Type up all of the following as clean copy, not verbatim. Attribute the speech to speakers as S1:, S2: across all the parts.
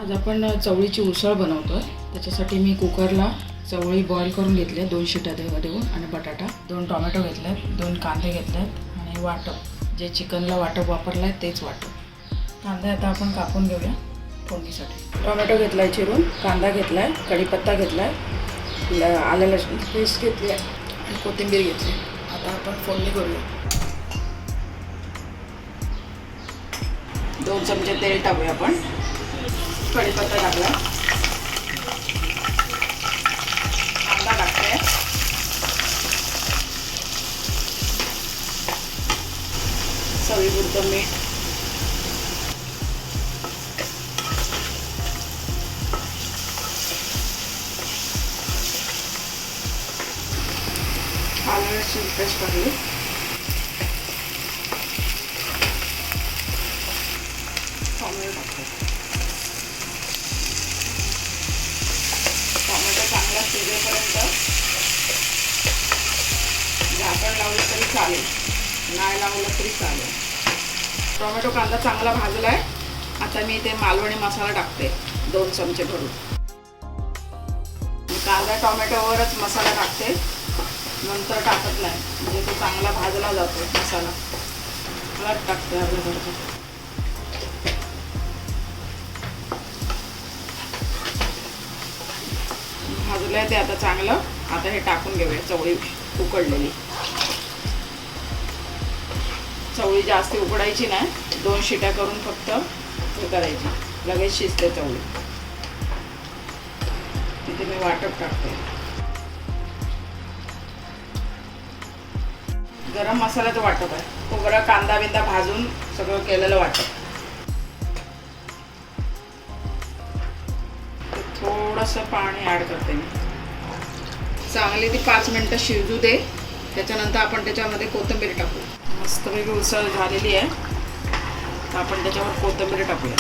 S1: आज आपण चवळीची उसळ बनवतोय। त्याच्यासाठी मी कुकरला चवळी बॉईल करून घेतली, 2 शिट्या देऊन, आणि बटाटा, 2 टोमॅटो घेतले, 2 कांदे घेतले आणि वाटप जे चिकनला वाटप वापरलाय तेच वाटप। कांदे आता आपण कापून घेऊया फोडणीसाठी। टोमॅटो घेतलाय चिरून, कांदा घेतलाय, कढीपत्ता घेतलाय, आलं लसूण पेस्ट घेतली आणि कोथिंबीर घेतली। आता आपण फोडणी करूया। 2 चमचे तेल टाकूया आपण। कढीपत्ता टाकला, कांदा टाकते, चवीपुरतं मीठ, आलं लसूण पेस्ट टाकली, टोमॅटो टाकते। टोमॅटो चांगला शिजेपर्यंत झाकण लावलं तरी चालेल, नाही लावलं तरी चालेल। टोमॅटो कांदा चांगला भाजला आहे। आता मी इथे मालवणी मसाला टाकते, 2 चमचे भरून। कांदा टोमॅटोवरच मसाला टाकते, नंतर टाकत नाही, म्हणजे तो चांगला भाजला जातो मसाला। हळद टाकते अर्धा भाजलं आहे ते आता चांगलं। आता हे टाकून घेऊया चवळी उकडलेली। चवळी जास्त उकडायची नाही, 2 शिट्या करून फक्त हे करायची, लगेच शिजते चवळी। इथे मी वाटप टाकते, गरम मसाल्याचं वाटप आहे, खोबरं कांदा बिंदा भाजून सगळं केलेलं वाटप। थोडंसं पाणी ॲड करते मी, चांगली ती 5 मिनिटं शिजू दे। त्याच्यानंतर आपण त्याच्यामध्ये कोथिंबीर टाकू। मस्तपैकी उसळ झालेली आहे, तर आपण त्याच्यावर कोथिंबीर टाकूया।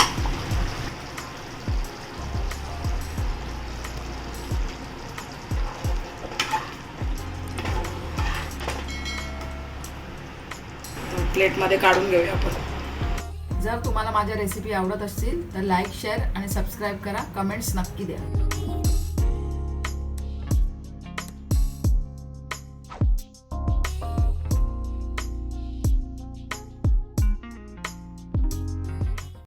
S1: प्लेटमध्ये काढून घेऊया आपण। जर तुम्हाला माझ्या रेसिपी आवडत असतील तर लाईक, शेअर आणि सबस्क्राईब करा, कमेंट्स नक्की द्या।